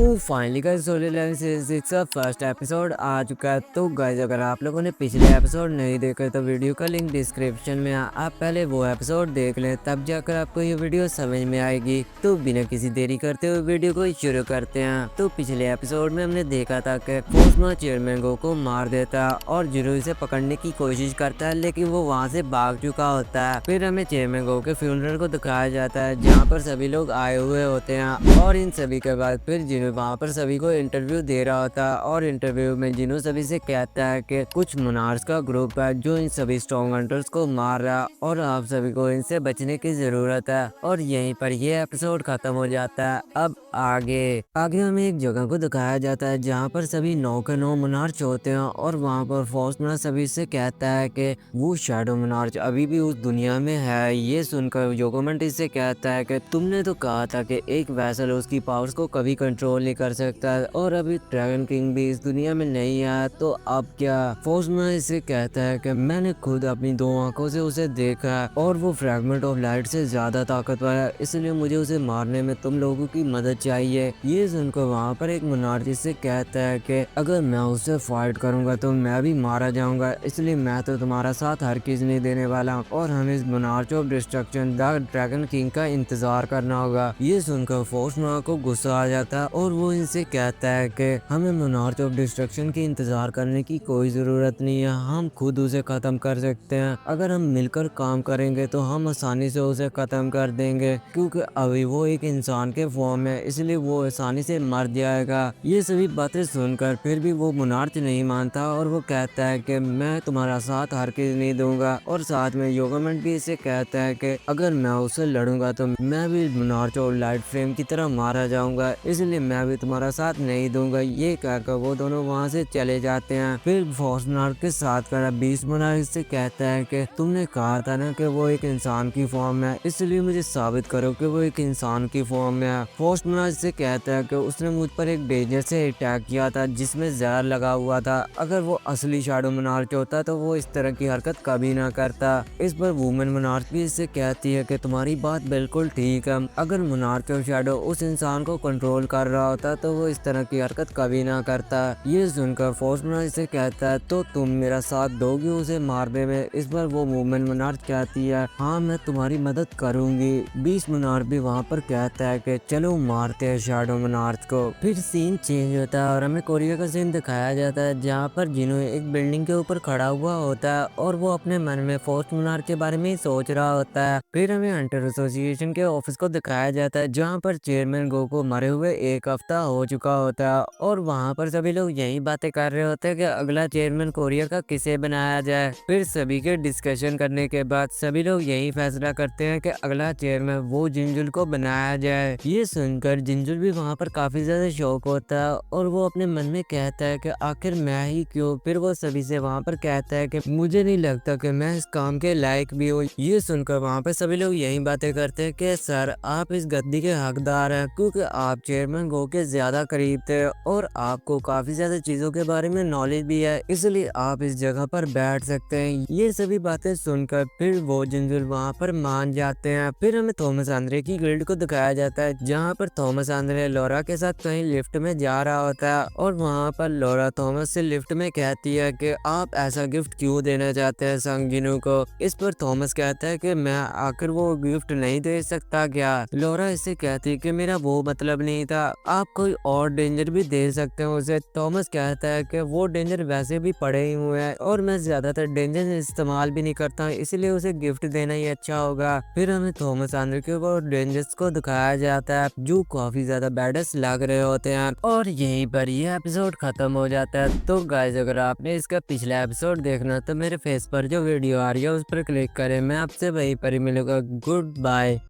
तो finally guys solar level series 6 का first episode आ चुका है। तो गाइस अगर आप लोगों ने पिछले एपिसोड नहीं देखे तो वीडियो का लिंक डिस्क्रिप्शन में है, आप पहले वो एपिसोड देख लें, तब जाकर आपको ये वीडियो समझ में आएगी। तो बिना किसी देरी करते हुए वीडियो को शुरू करते हैं। तो पिछले एपिसोड में हमने देखा था कि फोर्समा चेयरमैन गो को मार देता है और जीरो इसे पकड़ने की कोशिश करता है, लेकिन वो वहाँ से भाग चुका होता है। फिर हमें चेयरमैन गो के फ्यूनरल को दिखाया जाता है, जहाँ पर सभी लोग आए हुए होते हैं और इन सभी के बाद फिर जिनो वहाँ पर सभी को इंटरव्यू दे रहा होता है और इंटरव्यू में जिनो सभी से कहता है कि कुछ मोनार्क्स का ग्रुप है जो इन सभी स्ट्रॉन्ग हंटर्स को मार रहा है और आप सभी को इनसे बचने की जरूरत है। और यहीं पर ये एपिसोड खत्म हो जाता है। अब आगे हमें एक जगह को दिखाया जाता है जहाँ पर सभी 9 के 9 मोनार्च होते हैं और वहाँ पर फोर्समैन सभी से कहता है कि वो शैडो मोनार्च अभी भी उस दुनिया में है। ये सुनकर योगोमेंट इससे कहता है कि तुमने तो कहा था कि एक वैसल उसकी पावर्स को कभी कंट्रोल नहीं कर सकता और अभी ड्रैगन किंग भी इस दुनिया में नहीं है, तो अब क्या। फोर्समैन इससे कहता है कि मैंने खुद अपनी 2 आंखों से उसे देखा है और वो फ्रैगमेंट ऑफ लाइट से ज्यादा ताकतवर है, इसलिए मुझे उसे मारने में तुम लोगों की मदद चाहिए। ये सुनकर वहाँ पर एक मोनार्च इससे कहता है कि अगर मैं उससे फाइट करूंगा तो मैं भी मारा जाऊंगा, इसलिए मैं तो तुम्हारा साथ हर चीज नहीं देने वाला और हमें इस monarch of destruction the dragon king का इंतजार करना होगा। ये सुनकर फोर्समैन को गुस्सा आ जाता है और वो इनसे कहता है कि हमें मोनार्च ऑफ डिस्ट्रक्शन के इंतजार करने की कोई जरूरत नहीं है, हम खुद उसे खत्म कर सकते हैं। अगर हम मिलकर काम करेंगे तो हम आसानी से उसे खत्म कर देंगे, क्योंकि अभी वो एक इंसान के फॉर्म में, इसलिए वो आसानी से मर जाएगा। ये सभी बातें सुनकर फिर भी वो मोनार्च नहीं मानता और वो कहता है कि मैं तुम्हारा साथ हर चीज नहीं दूंगा। और साथ में योगमेंट भी इसे कहता है कि अगर मैं उससे लड़ूंगा तो मैं भी मोनार्च और लाइट फ्रेम की तरह मारा जाऊंगा, इसलिए मैं भी तुम्हारा साथ नहीं दूंगा। ये कहकर वो दोनों वहाँ से चले जाते हैं। फिर फोर्समैन के साथ खड़ा बीस्ट मोनार्च से कहता है कि तुमने कहा था ना कि वो एक इंसान की फॉर्म में है, इसलिए मुझे साबित करो कि वो एक इंसान की फॉर्म में है। फोर्समैन से कहता है कि उसने मुझ पर एक डेंजर से अटैक किया था जिसमें जहर लगा हुआ था, अगर वो असली शैडो मोनार्च होता तो वो इस तरह की हरकत कभी ना करता। इस पर वुमेन मोनार्च भी इससे कहती है कि तुम्हारी बात बिल्कुल ठीक है, अगर मोनार्च और शैडो उस इंसान को कंट्रोल कर रहा होता तो वो इस तरह की हरकत कभी ना करता। ये सुनकर फोर्समैन इसे कहता है तो तुम मेरा साथ दोगी उसे मारने में। इस पर वो वुमेन मोनार्च कहती है हाँ मैं तुम्हारी मदद करूंगी। बीस्ट मोनार्च भी वहाँ पर कहता है कि चलो मारते हैं शैडो मोनार्च को। फिर सीन चेंज होता है और हमें कोरिया का सीन दिखाया जाता है जहाँ पर जिनो एक बिल्डिंग के ऊपर खड़ा हुआ होता है और वो अपने मन में फोर्स मोनार्च के बारे में ही सोच रहा होता है। फिर हमें हंटर एसोसिएशन के ऑफिस को दिखाया जाता है जहाँ पर चेयरमैन गो को मरे हुए 1 हफ्ता हो चुका होता है और वहाँ पर सभी लोग यही बातें कर रहे होते हैं कि अगला चेयरमैन कोरिया का किसे बनाया जाए। फिर सभी के डिस्कशन करने के बाद सभी लोग यही फैसला करते हैं कि अगला चेयरमैन वो जिंजुल को बनाया जाए। ये सुनकर जिंजुल भी वहाँ पर काफी ज्यादा शौक होता है और वो अपने मन में कहता है कि आखिर मैं ही क्यों। फिर वो सभी से वहाँ पर कहता है कि मुझे नहीं लगता कि मैं इस काम के लायक भी हूँ। ये सुनकर वहाँ पर सभी लोग यही बातें करते हैं कि सर आप इस गद्दी के हकदार हैं, क्योंकि आप चेयरमैन गो के ज्यादा करीब थे और आपको काफी ज्यादा चीजों के बारे में नॉलेज भी है, इसलिए आप इस जगह पर बैठ सकते हैं। ये सभी बातें सुनकर फिर वो जिंजुल वहाँ पर मान जाते हैं। फिर हमें थॉमस आंद्रे की गिल्ड को दिखाया जाता है जहाँ पर थॉमस आंद्रे लॉरा के साथ कहीं लिफ्ट में जा रहा होता है और वहाँ पर लॉरा थॉमस से लिफ्ट में कहती है कि आप ऐसा गिफ्ट क्यों देना चाहते हैं संगिनू को। इस पर थॉमस कहता है कि मैं आखिर वो गिफ्ट नहीं दे सकता क्या। लॉरा इससे कहती है कि मेरा वो मतलब नहीं था, आप कोई और डेंजर भी दे सकते हो उसे। थॉमस कहता है कि वो डेंजर वैसे भी पड़े ही हुए हैं और मैं ज्यादातर डेंजर इस्तेमाल भी नहीं करता, इसलिए उसे गिफ्ट देना ही अच्छा होगा। फिर हमें थॉमस आंद्रे के वो डेंजर्स को दिखाया जाता है जो काफी ज्यादा बैडस लग रहे होते हैं और यहीं पर ये एपिसोड खत्म हो जाता है। तो गाइस अगर आपने इसका पिछला एपिसोड देखना तो मेरे फेस पर जो वीडियो आ रही है उस पर क्लिक करें। मैं आपसे वहीं पर ही मिलूंगा। Good bye.